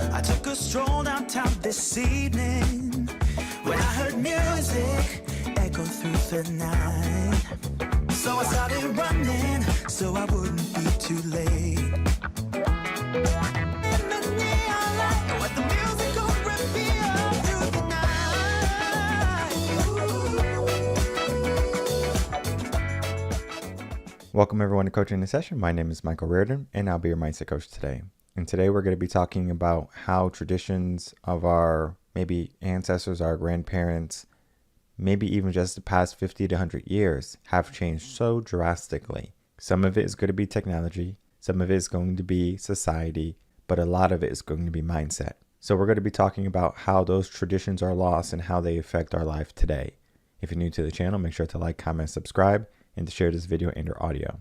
I took a stroll downtown this evening when I heard music echo through the night. So I started running so I wouldn't be too late. In the neon light, what the music could reveal through the night. Welcome everyone to Coaching in Session. My name is Michael Rearden and I'll be your mindset coach today. And today we're going to be talking about how traditions of our maybe ancestors, our grandparents, maybe even just the past 50 to 100 years have changed so drastically. Some of it is going to be technology, some of it is going to be society, but a lot of it is going to be mindset. So we're going to be talking about how those traditions are lost and how they affect our life today. If you're new to the channel, make sure to like, comment, subscribe, and to share this video and or audio.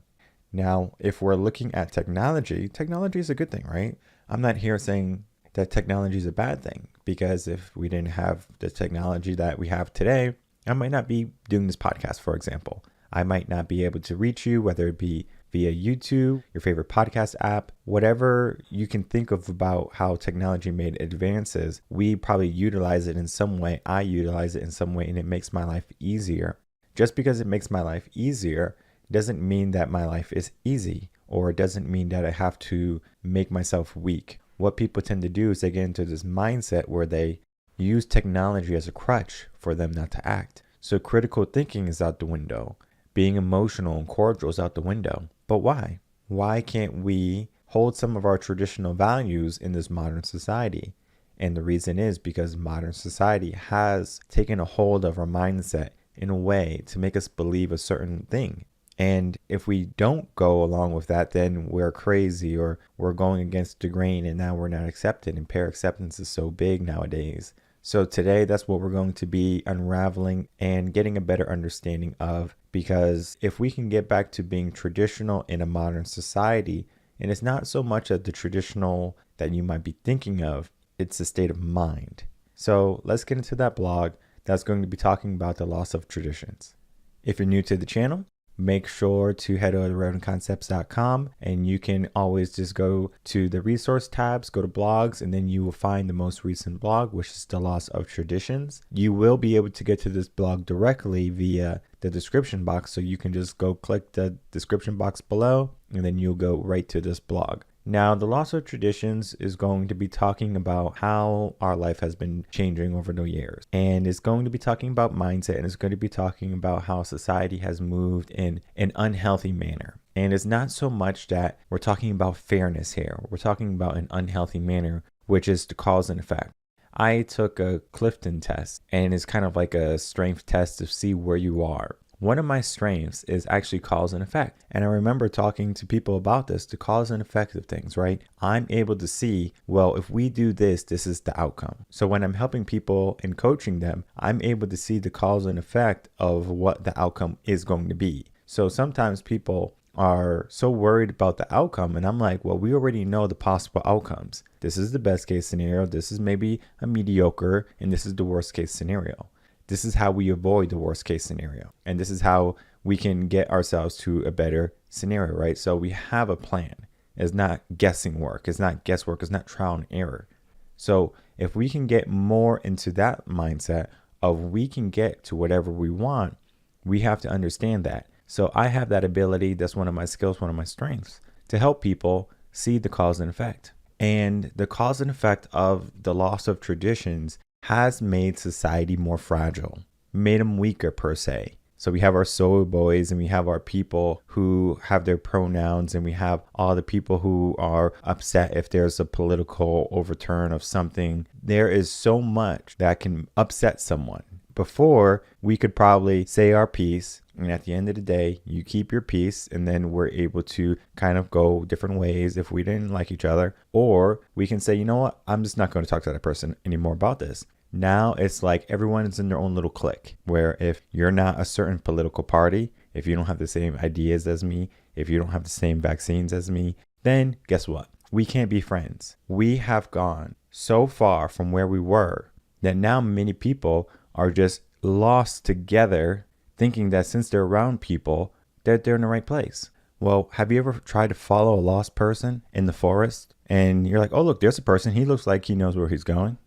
Now, if we're looking at technology is a good thing, right? I'm not here saying that technology is a bad thing, because if we didn't have the technology that we have today, I might not be doing this podcast, for example. I might not be able to reach you, whether it be via YouTube, your favorite podcast app, whatever you can think of about how technology made advances, we probably utilize it in some way. I utilize it in some way, and it makes my life easier. Just because it makes my life easier doesn't mean that my life is easy, or it doesn't mean that I have to make myself weak. What people tend to do is they get into this mindset where they use technology as a crutch for them not to act. So critical thinking is out the window. Being emotional and cordial is out the window. But why? Why can't we hold some of our traditional values in this modern society? And the reason is because modern society has taken a hold of our mindset in a way to make us believe a certain thing. And if we don't go along with that, then we're crazy, or we're going against the grain, and now we're not accepted. And pair acceptance is so big nowadays. So today, that's what we're going to be unraveling and getting a better understanding of, because if we can get back to being traditional in a modern society, and it's not so much of the traditional that you might be thinking of, it's a state of mind. So let's get into that blog that's going to be talking about the loss of traditions. If you're new to the channel, make sure to head over to RevenConcepts.com, and you can always just go to the resource tabs, go to blogs, and then you will find the most recent blog, which is the loss of traditions. You will be able to get to this blog directly via the description box, so you can just go click the description box below, and then you'll go right to this blog. Now, the loss of traditions is going to be talking about how our life has been changing over the years. And it's going to be talking about mindset, and it's going to be talking about how society has moved in an unhealthy manner. And it's not so much that we're talking about fairness here. We're talking about an unhealthy manner, which is the cause and effect. I took a Clifton test, and it's kind of like a strength test to see where you are. One of my strengths is actually cause and effect. And I remember talking to people about this, the cause and effect of things, right? I'm able to see, well, if we do this, this is the outcome. So when I'm helping people and coaching them, I'm able to see the cause and effect of what the outcome is going to be. So sometimes people are so worried about the outcome, and I'm like, well, we already know the possible outcomes. This is the best case scenario. This is maybe a mediocre, and this is the worst case scenario. This is how we avoid the worst case scenario. And this is how we can get ourselves to a better scenario, right? So we have a plan. It's not guessing work. It's not guesswork. It's not trial and error. So if we can get more into that mindset of we can get to whatever we want, we have to understand that. So I have that ability. That's one of my skills, one of my strengths, to help people see the cause and effect. And the cause and effect of the loss of traditions has made society more fragile, made them weaker per se. So we have our soy boys, and we have our people who have their pronouns, and we have all the people who are upset if there's a political overturn of something. There is so much that can upset someone. Before, we could probably say our piece, and at the end of the day, you keep your peace, and then we're able to kind of go different ways if we didn't like each other. Or we can say, you know what, I'm just not going to talk to that person anymore about this. Now it's like everyone is in their own little clique, where if you're not a certain political party, if you don't have the same ideas as me, if you don't have the same vaccines as me, then guess what? We can't be friends. We have gone so far from where we were that now many people are just lost together, thinking that since they're around people, that they're in the right place. Well, have you ever tried to follow a lost person in the forest? And you're like, oh, look, there's a person. He looks like he knows where he's going.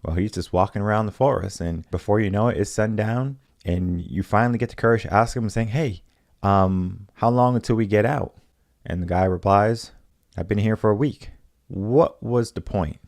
Well, he's just walking around the forest. And before you know it, it's sundown. And you finally get the courage to ask him, saying, hey, how long until we get out? And the guy replies, I've been here for a week. What was the point,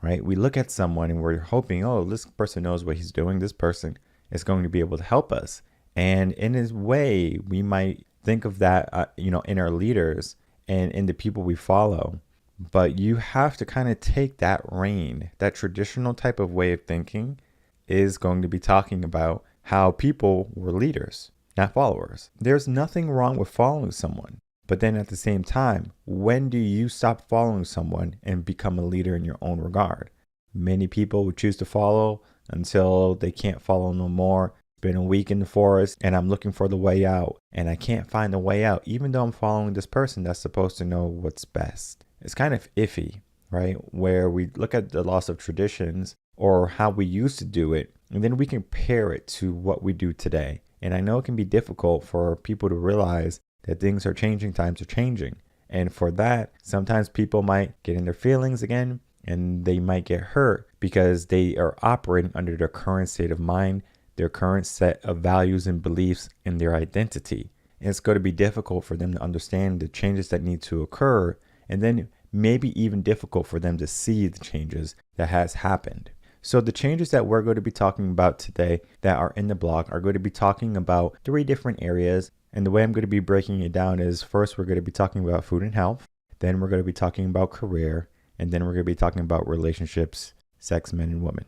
right? We look at someone and we're hoping, oh, this person knows what he's doing. This person is going to be able to help us. And in his way, we might think of that, in our leaders and in the people we follow. But you have to kind of take that reign. That traditional type of way of thinking is going to be talking about how people were leaders, not followers. There's nothing wrong with following someone. But then at the same time, when do you stop following someone and become a leader in your own regard? Many people would choose to follow until they can't follow no more. It's been a week in the forest and I'm looking for the way out and I can't find the way out, even though I'm following this person that's supposed to know what's best. It's kind of iffy, right? Where we look at the loss of traditions or how we used to do it, and then we compare it to what we do today. And I know it can be difficult for people to realize that things are changing, times are changing. And for that, sometimes people might get in their feelings again and they might get hurt because they are operating under their current state of mind, their current set of values and beliefs and their identity. And it's going to be difficult for them to understand the changes that need to occur, and then maybe even difficult for them to see the changes that has happened. So the changes that we're going to be talking about today that are in the blog are going to be talking about 3 different areas. And the way I'm going to be breaking it down is, first, we're going to be talking about food and health. Then we're going to be talking about career. And then we're going to be talking about relationships, sex, men and women.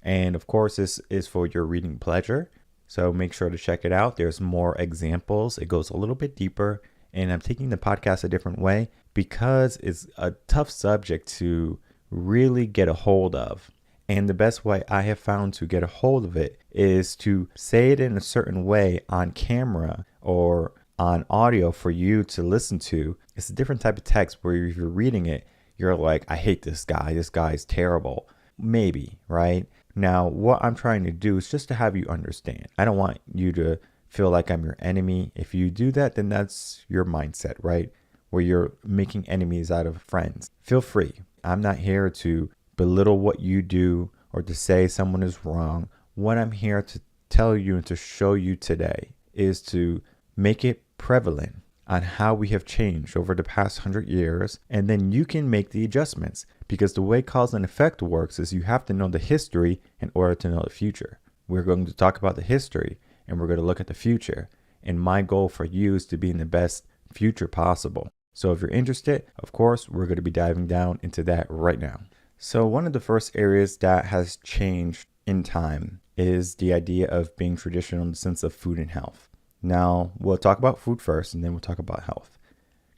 And of course, this is for your reading pleasure. So make sure to check it out. There's more examples. It goes a little bit deeper. And I'm taking the podcast a different way because it's a tough subject to really get a hold of. And the best way I have found to get a hold of it is to say it in a certain way on camera or on audio for you to listen to. It's a different type of text where if you're reading it, you're like, I hate this guy. This guy's terrible. Maybe, right? Now, what I'm trying to do is just to have you understand. I don't want you to feel like I'm your enemy. If you do that, then that's your mindset, right? Where you're making enemies out of friends. Feel free. I'm not here to belittle what you do or to say someone is wrong. What I'm here to tell you and to show you today is to make it prevalent on how we have changed over the past 100 years, and then you can make the adjustments, because the way cause and effect works is you have to know the history in order to know the future. We're going to talk about the history and we're going to look at the future, and my goal for you is to be in the best future possible. So if you're interested, of course, we're going to be diving down into that right now. So one of the first areas that has changed in time is the idea of being traditional in the sense of food and health. Now, we'll talk about food first and then we'll talk about health.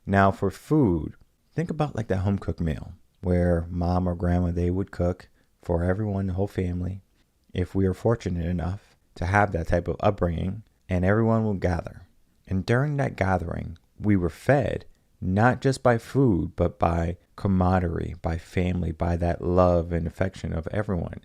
Now, for food, think about like that home cooked meal where mom or grandma, they would cook for everyone, the whole family. If we are fortunate enough to have that type of upbringing, and everyone will gather. And during that gathering, we were fed not just by food, but by camaraderie, by family, by that love and affection of everyone.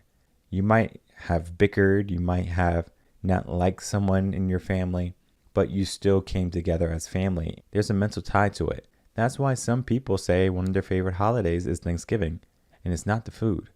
You might have bickered, you might have not liked someone in your family, but you still came together as family. There's a mental tie to it. That's why some people say one of their favorite holidays is Thanksgiving, and it's not the food.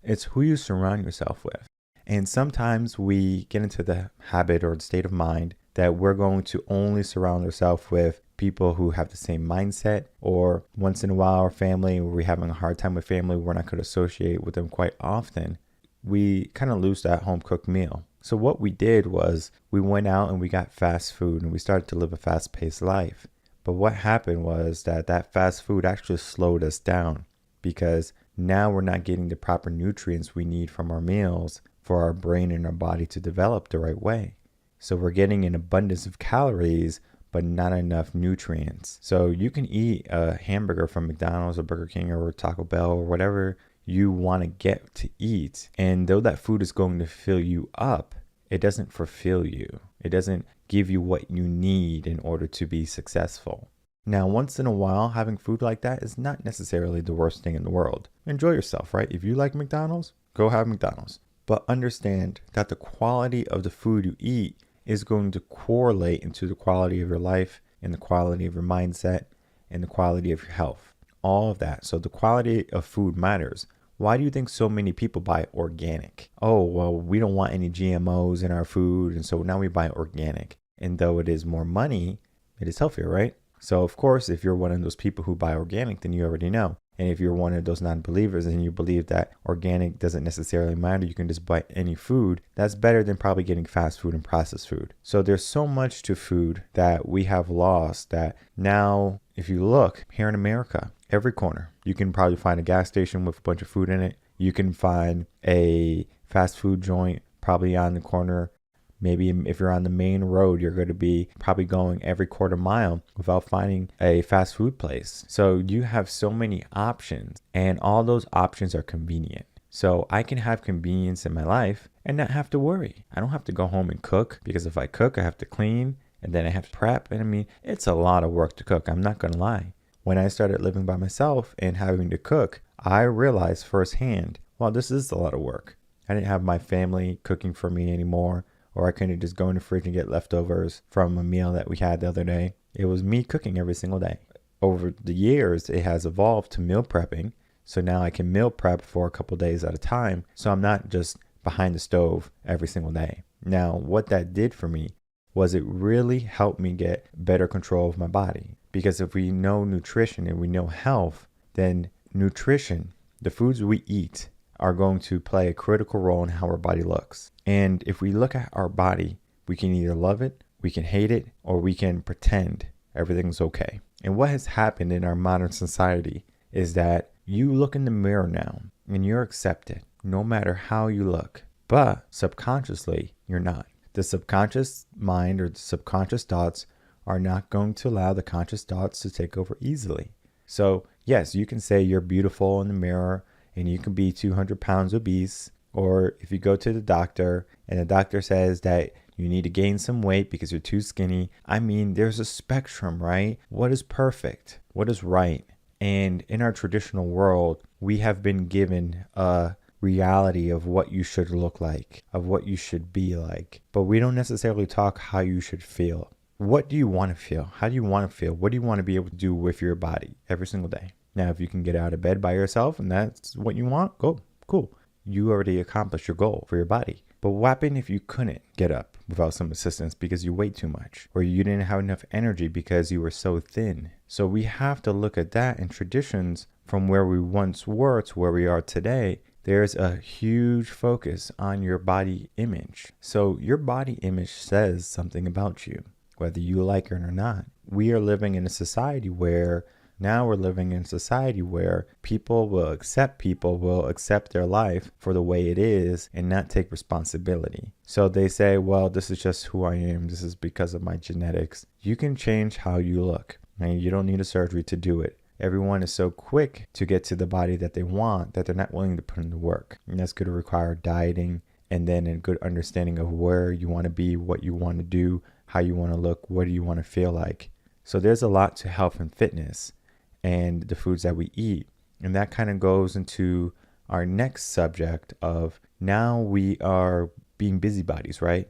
It's who you surround yourself with. And sometimes we get into the habit or the state of mind that we're going to only surround ourselves with people who have the same mindset, or once in a while our family, where we're having a hard time with family, we're not going to associate with them quite often. We kind of lose that home cooked meal. So what we did was we went out and we got fast food and we started to live a fast paced life. But what happened was that fast food actually slowed us down, because now we're not getting the proper nutrients we need from our meals for our brain and our body to develop the right way. So we're getting an abundance of calories, but not enough nutrients. So you can eat a hamburger from McDonald's or Burger King or Taco Bell or whatever you want to get to eat. And though that food is going to fill you up, it doesn't fulfill you. It doesn't give you what you need in order to be successful. Now, once in a while, having food like that is not necessarily the worst thing in the world. Enjoy yourself, right? If you like McDonald's, go have McDonald's. But understand that the quality of the food you eat is going to correlate into the quality of your life in the quality of your mindset, and the quality of your health. All of that. So the quality of food matters. Why do you think so many people buy organic? Oh, well, we don't want any GMOs in our food, and so now we buy organic. And though it is more money, it is healthier, right? So of course, if you're one of those people who buy organic, then you already know. And if you're one of those non-believers and you believe that organic doesn't necessarily matter, you can just buy any food, that's better than probably getting fast food and processed food. So there's so much to food that we have lost that now, if you look here in America, every corner, you can probably find a gas station with a bunch of food in it. You can find a fast food joint probably on the corner. Maybe if you're on the main road, you're going to be probably going every quarter mile without finding a fast food place. So you have so many options, and all those options are convenient. So I can have convenience in my life and not have to worry. I don't have to go home and cook, because if I cook, I have to clean and then I have to prep. And I mean, it's a lot of work to cook. I'm not going to lie. When I started living by myself and having to cook, I realized firsthand, well, this is a lot of work. I didn't have my family cooking for me anymore. Or I couldn't just go in the fridge and get leftovers from a meal that we had the other day. It was me cooking every single day. Over the years, it has evolved to meal prepping. So now I can meal prep for a couple days at a time. So I'm not just behind the stove every single day. Now, what that did for me was it really helped me get better control of my body. Because if we know nutrition and we know health, then nutrition, the foods we eat, are going to play a critical role in how our body looks. And if we look at our body, we can either love it, we can hate it, or we can pretend everything's okay. And what has happened in our modern society is that you look in the mirror now and you're accepted no matter how you look. But subconsciously, you're not. The subconscious mind or the subconscious thoughts are not going to allow the conscious thoughts to take over easily. So yes, you can say you're beautiful in the mirror, and you can be 200 pounds obese, or if you go to the doctor and the doctor says that you need to gain some weight because you're too skinny. I mean, there's a spectrum, right? What is perfect? What is right? And in our traditional world, we have been given a reality of what you should look like, of what you should be like, but we don't necessarily talk how you should feel. What do you want to feel? How do you want to feel? What do you want to be able to do with your body every single day? Now, if you can get out of bed by yourself and that's what you want, go, cool. You already accomplished your goal for your body. But what happened if you couldn't get up without some assistance because you weighed too much, or you didn't have enough energy because you were so thin? So we have to look at that, and traditions from where we once were to where we are today. There's a huge focus on your body image. So your body image says something about you, whether you like it or not. We are living in a society where people will accept their life for the way it is and not take responsibility. So they say, well, this is just who I am. This is because of my genetics. You can change how you look, and you don't need a surgery to do it. Everyone is so quick to get to the body that they want that they're not willing to put in the work. And that's going to require dieting and then a good understanding of where you want to be, what you want to do, how you want to look, what do you want to feel like. So there's a lot to health and fitness and the foods that we eat. And that kind of goes into our next subject of now we are being busybodies, right?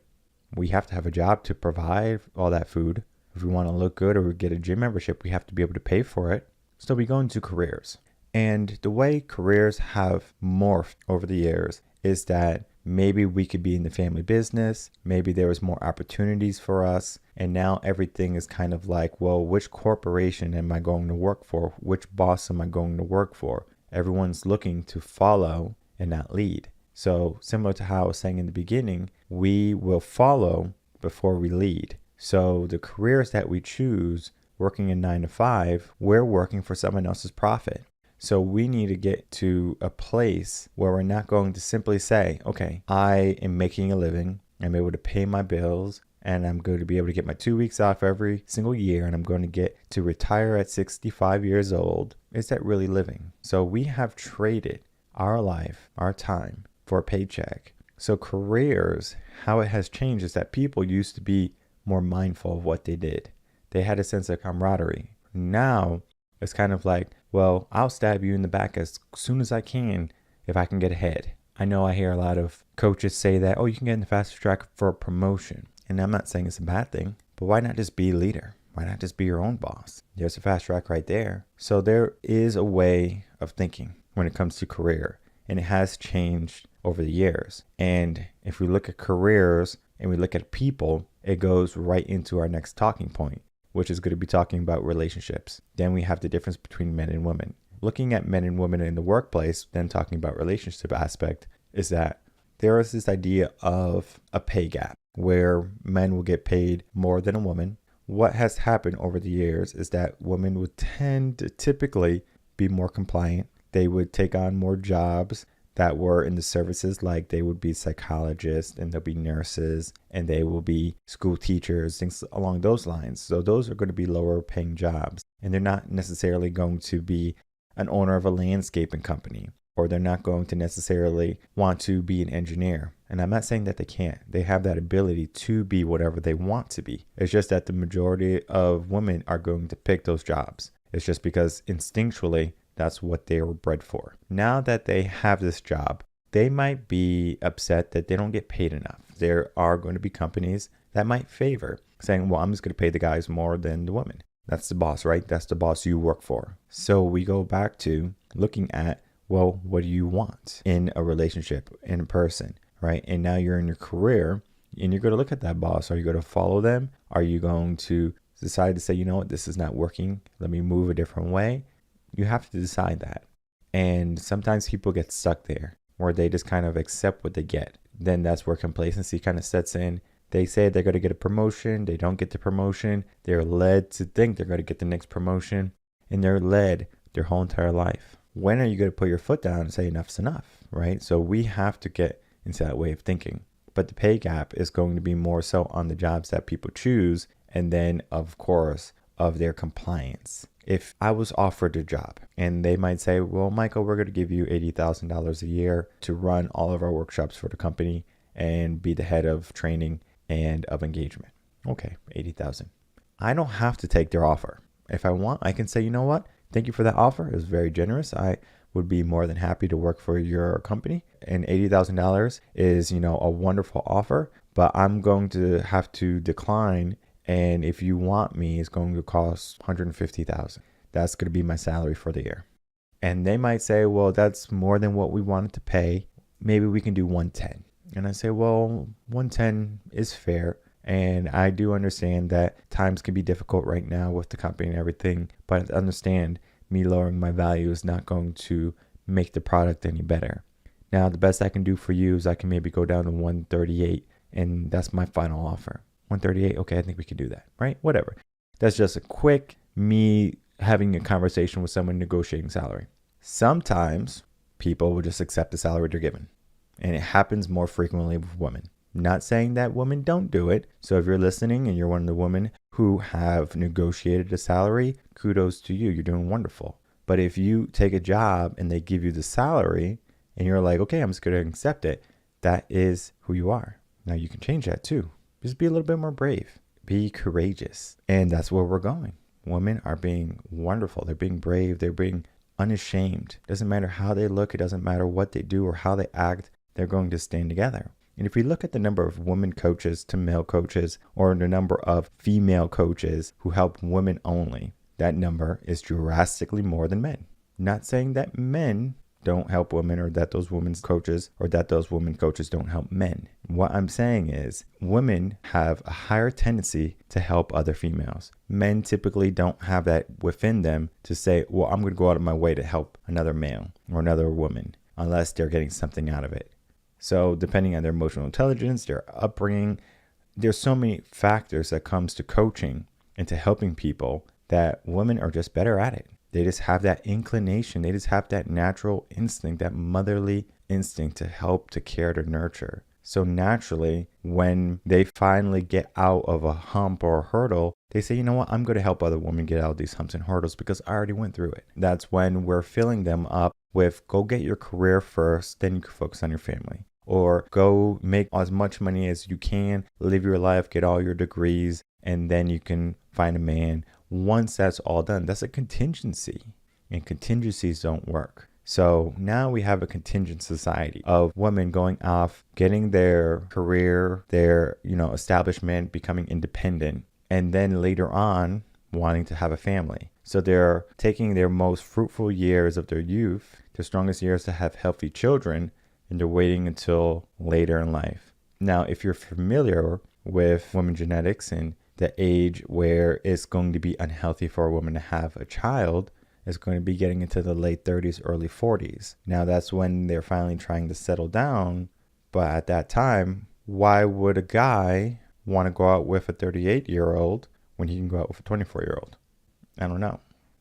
We have to have a job to provide all that food. If we want to look good or get a gym membership, we have to be able to pay for it. So we go into careers. And the way careers have morphed over the years is that maybe we could be in the family business. Maybe there was more opportunities for us. And now everything is kind of like, well, which corporation am I going to work for? Which boss am I going to work for? Everyone's looking to follow and not lead. So similar to how I was saying in the beginning, we will follow before we lead. So the careers that we choose, working in 9 to 5, we're working for someone else's profit. So we need to get to a place where we're not going to simply say, okay, I am making a living, I'm able to pay my bills, and I'm going to be able to get my 2 weeks off every single year, and I'm going to get to retire at 65 years old. Is that really living? So we have traded our life, our time, for a paycheck. So careers, how it has changed is that people used to be more mindful of what they did. They had a sense of camaraderie. Now it's kind of like, well, I'll stab you in the back as soon as I can if I can get ahead. I know I hear a lot of coaches say that, oh, you can get in the fast track for a promotion. And I'm not saying it's a bad thing, but why not just be a leader? Why not just be your own boss? There's a fast track right there. So there is a way of thinking when it comes to career, and it has changed over the years. And if we look at careers and we look at people, it goes right into our next talking point, which is going to be talking about relationships. Then we have the difference between men and women. Looking at men and women in the workplace, then talking about relationship aspect, is that there is this idea of a pay gap where men will get paid more than a woman. What has happened over the years is that women would tend to typically be more compliant. They would take on more jobs that were in the services, like they would be psychologists and they'll be nurses and they will be school teachers, things along those lines. So those are going to be lower paying jobs, and they're not necessarily going to be an owner of a landscaping company, or they're not going to necessarily want to be an engineer. And I'm not saying that they can't. They have that ability to be whatever they want to be. It's just that the majority of women are going to pick those jobs. It's just because instinctually, that's what they were bred for. Now that they have this job, they might be upset that they don't get paid enough. There are going to be companies that might favor saying, well, I'm just going to pay the guys more than the women. That's the boss, right? That's the boss you work for. So we go back to looking at, well, what do you want in a relationship, in a person, right? And now you're in your career and you're going to look at that boss. Are you going to follow them? Are you going to decide to say, you know what, this is not working. Let me move a different way. You have to decide that. And sometimes people get stuck there where they just kind of accept what they get. Then that's where complacency kind of sets in. They say they're going to get a promotion. They don't get the promotion. They're led to think they're going to get the next promotion. And they're led their whole entire life. When are you going to put your foot down and say enough's enough, right? So we have to get into that way of thinking. But the pay gap is going to be more so on the jobs that people choose. And then, of course, of their compliance. If I was offered a job and they might say, well, Michael, we're going to give you $80,000 a year to run all of our workshops for the company and be the head of training and of engagement. Okay, 80,000. I don't have to take their offer. If I want, I can say, you know what? Thank you for that offer. It was very generous. I would be more than happy to work for your company. And $80,000 is, a wonderful offer, but I'm going to have to decline. And if you want me, it's going to cost $150,000. That's going to be my salary for the year. And they might say, well, that's more than what we wanted to pay. Maybe we can do 110. And I say, well, 110 is fair. And I do understand that times can be difficult right now with the company and everything. But understand, me lowering my value is not going to make the product any better. Now, the best I can do for you is I can maybe go down to 138. And that's my final offer. 138, okay, I think we could do that, right? Whatever. That's just a quick me having a conversation with someone negotiating salary. Sometimes people will just accept the salary they're given. And it happens more frequently with women. Not saying that women don't do it. So if you're listening and you're one of the women who have negotiated a salary, kudos to you. You're doing wonderful. But if you take a job and they give you the salary and you're like, okay, I'm just going to accept it, that is who you are. Now you can change that too. Just be a little bit more brave. Be courageous. And that's where we're going. Women are being wonderful. They're being brave. They're being unashamed. Doesn't matter how they look. It doesn't matter what they do or how they act. They're going to stand together. And if we look at the number of women coaches to male coaches, or the number of female coaches who help women only, that number is drastically more than men. Not saying that men don't help women, or that those women's coaches, or that those women coaches don't help men. What I'm saying is women have a higher tendency to help other females. Men typically don't have that within them to say, well, I'm going to go out of my way to help another male or another woman, unless they're getting something out of it. So depending on their emotional intelligence, their upbringing, there's so many factors that comes to coaching and to helping people that women are just better at it. They just have that inclination. They just have that natural instinct, that motherly instinct to help, to care, to nurture. So naturally, when they finally get out of a hump or a hurdle, they say, you know what, I'm going to help other women get out of these humps and hurdles because I already went through it. That's when we're filling them up with, go get your career first, then you can focus on your family. Or go make as much money as you can, live your life, get all your degrees, and then you can find a man. Once that's all done, that's a contingency, and contingencies don't work. So now we have a contingent society of women going off, getting their career, their, establishment, becoming independent. and then later on wanting to have a family. So they're taking their most fruitful years of their youth, their strongest years to have healthy children, and they're waiting until later in life. Now, if you're familiar with women genetics and the age where it's going to be unhealthy for a woman to have a child is going to be getting into the late 30s, early 40s. Now, that's when they're finally trying to settle down. But at that time, why would a guy want to go out with a 38-year-old when he can go out with a 24-year-old? I don't know.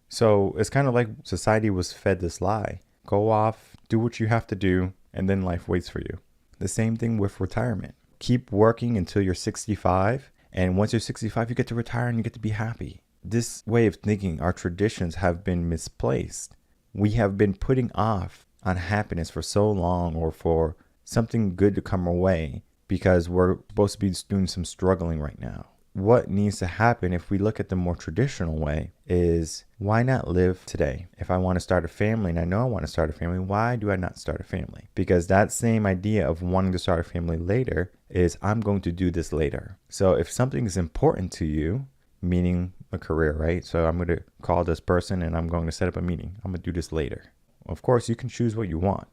So it's kind of like society was fed this lie. Go off, do what you have to do, and then life waits for you. The same thing with retirement. Keep working until you're 65, and once you're 65, you get to retire and you get to be happy. This way of thinking, our traditions have been misplaced. We have been putting off on happiness for so long, or for something good to come our way, because we're supposed to be doing some struggling right now. What needs to happen, if we look at the more traditional way, is why not live today? If I want to start a family, and I know I want to start a family, why do I not start a family? Because that same idea of wanting to start a family later is I'm going to do this later. So if something is important to you, meaning a career, right? So I'm going to call this person and I'm going to set up a meeting. I'm going to do this later. Of course, you can choose what you want.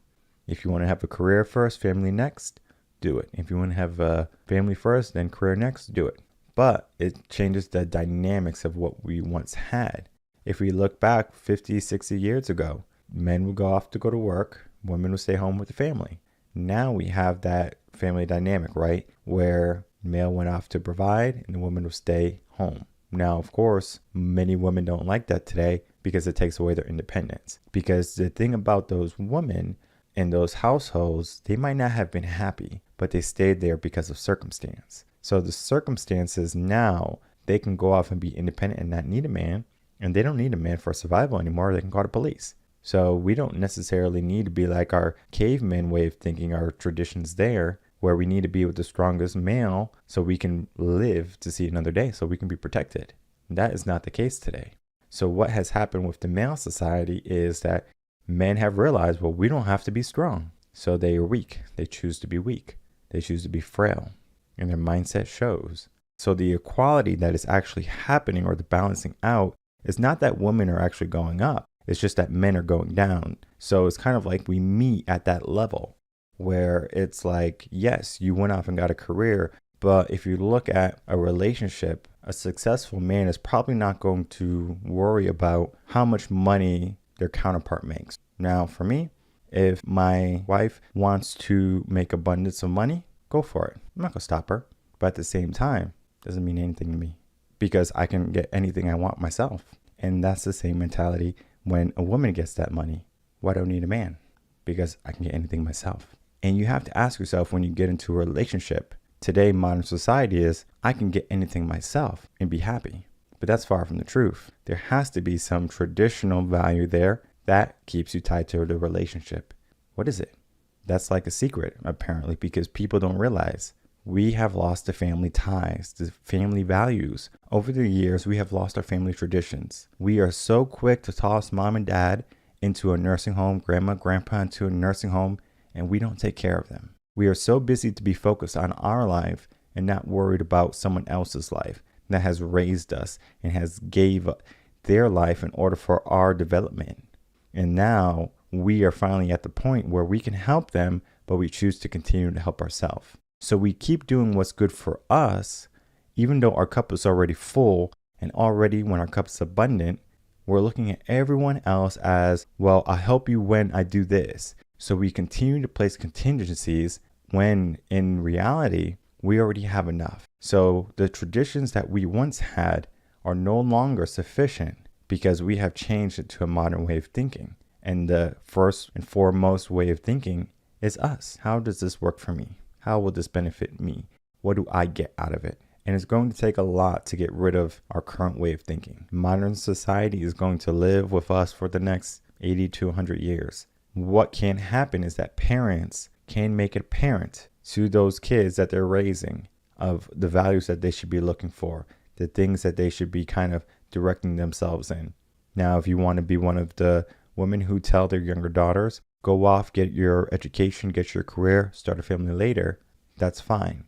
If you want to have a career first, family next, do it. If you want to have a family first, then career next, do it. But it changes the dynamics of what we once had. If we look back 50, 60 years ago, men would go off to go to work, women would stay home with the family. Now we have that family dynamic, right? Where male went off to provide and the woman would stay home. Now, of course, many women don't like that today because it takes away their independence. Because the thing about those women in those households, they might not have been happy, but they stayed there because of circumstance. So the circumstances now, they can go off and be independent and not need a man. And they don't need a man for survival anymore. They can call the police. So we don't necessarily need to be like our caveman way of thinking, our traditions there, where we need to be with the strongest male so we can live to see another day, so we can be protected. That is not the case today. So what has happened with the male society is that men have realized, well, we don't have to be strong. So they are weak. They choose to be weak. They choose to be frail. And their mindset shows. So the equality that is actually happening, or the balancing out, is not that women are actually going up. It's just that men are going down. So it's kind of like we meet at that level where it's like, yes, you went off and got a career. But if you look at a relationship, a successful man is probably not going to worry about how much money their counterpart makes. Now, for me, if my wife wants to make abundance of money, go for it. I'm not going to stop her. But at the same time, it doesn't mean anything to me because I can get anything I want myself. And that's the same mentality when a woman gets that money. Why do I need a man? Because I can get anything myself. And you have to ask yourself, when you get into a relationship, today modern society is, I can get anything myself and be happy. But that's far from the truth. There has to be some traditional value there that keeps you tied to the relationship. What is it? That's like a secret, apparently, because people don't realize we have lost the family ties, the family values. Over the years, we have lost our family traditions. We are so quick to toss mom and dad into a nursing home, grandma, grandpa into a nursing home, and we don't take care of them. We are so busy to be focused on our life and not worried about someone else's life that has raised us and has gave their life in order for our development. And now we are finally at the point where we can help them, but we choose to continue to help ourselves. So we keep doing what's good for us, even though our cup is already full, and already when our cup is abundant, we're looking at everyone else as, well, I'll help you when I do this. So we continue to place contingencies when in reality, we already have enough. So the traditions that we once had are no longer sufficient because we have changed it to a modern way of thinking. And the first and foremost way of thinking is us. How does this work for me? How will this benefit me? What do I get out of it? And it's going to take a lot to get rid of our current way of thinking. Modern society is going to live with us for the next 80 to 100 years. What can happen is that parents can make it apparent to those kids that they're raising of the values that they should be looking for, the things that they should be kind of directing themselves in. Now, if you want to be one of the women who tell their younger daughters, go off, get your education, get your career, start a family later, that's fine.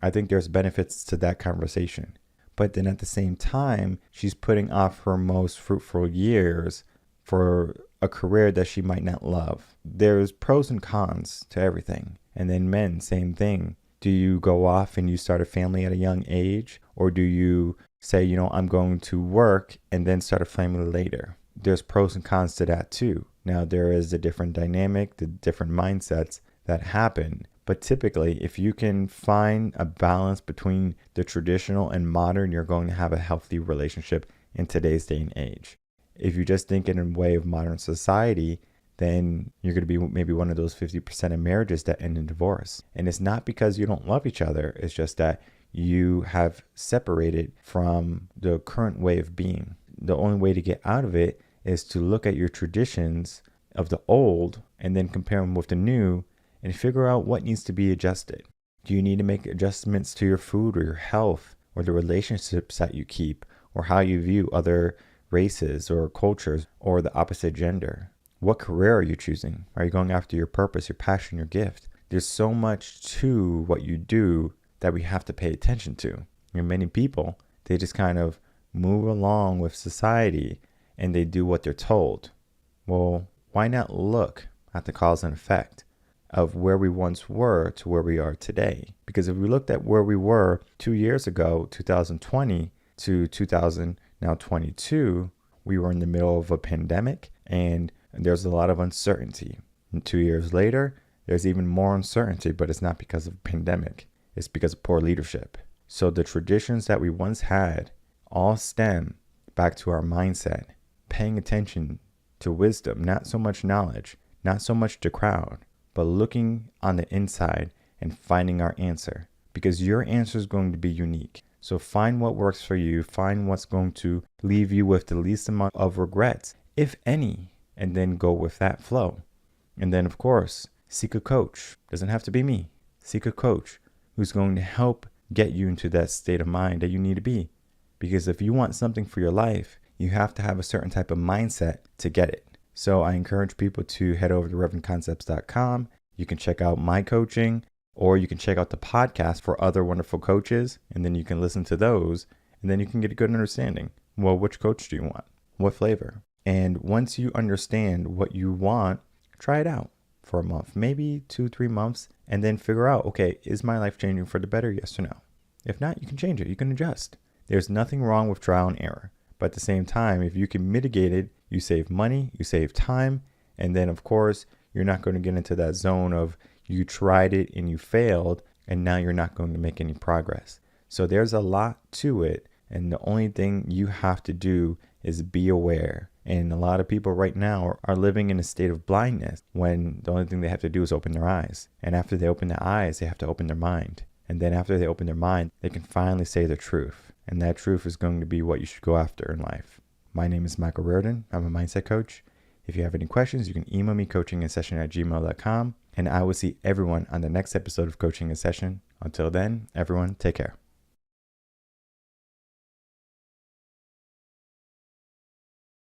I think there's benefits to that conversation. but then at the same time, she's putting off her most fruitful years for a career that she might not love. There's pros and cons to everything. And then men, same thing. Do you go off and you start a family at a young age? Or do you say, I'm going to work and then start a family later? There's pros and cons to that too. Now, there is a different dynamic, the different mindsets that happen. But typically, if you can find a balance between the traditional and modern, you're going to have a healthy relationship in today's day and age. If you just think in a way of modern society, then you're going to be maybe one of those 50% of marriages that end in divorce. And it's not because you don't love each other. It's just that you have separated from the current way of being. The only way to get out of it is to look at your traditions of the old and then compare them with the new and figure out what needs to be adjusted. Do you need to make adjustments to your food or your health or the relationships that you keep or how you view other races or cultures or the opposite gender? What career are you choosing? Are you going after your purpose, your passion, your gift? There's so much to what you do that we have to pay attention to. Many people, they just kind of move along with society and they do what they're told. Well, why not look at the cause and effect of where we once were to where we are today? Because if we looked at where we were 2 years ago, 2020 to 2022, we were in the middle of a pandemic and there's a lot of uncertainty. And 2 years later, there's even more uncertainty, but it's not because of a pandemic. It's because of poor leadership. So the traditions that we once had all stem back to our mindset, paying attention to wisdom, not so much knowledge, not so much the crowd, but looking on the inside and finding our answer, because your answer is going to be unique. So find what works for you, find what's going to leave you with the least amount of regrets, if any, and then go with that flow. And then, of course, seek a coach. Doesn't have to be me. Seek a coach who's going to help get you into that state of mind that you need to be. Because if you want something for your life, you have to have a certain type of mindset to get it. So I encourage people to head over to revenconcepts.com. You can check out my coaching, or you can check out the podcast for other wonderful coaches, and then you can listen to those, and then you can get a good understanding. Well, which coach do you want? What flavor? And once you understand what you want, try it out for a month, maybe 2-3 months, and then figure out, okay, is my life changing for the better? Yes or no? If not, you can change it. You can adjust. There's nothing wrong with trial and error. But at the same time, if you can mitigate it, you save money, you save time, and then of course, you're not going to get into that zone of you tried it and you failed, and now you're not going to make any progress. So there's a lot to it, and the only thing you have to do is be aware. And a lot of people right now are living in a state of blindness when the only thing they have to do is open their eyes. And after they open their eyes, they have to open their mind. And then after they open their mind, they can finally say the truth. And that truth is going to be what you should go after in life. My name is Michael Rearden. I'm a mindset coach. If you have any questions, you can email me coachinginsession@gmail.com. And I will see everyone on the next episode of Coaching in Session. Until then, everyone, take care.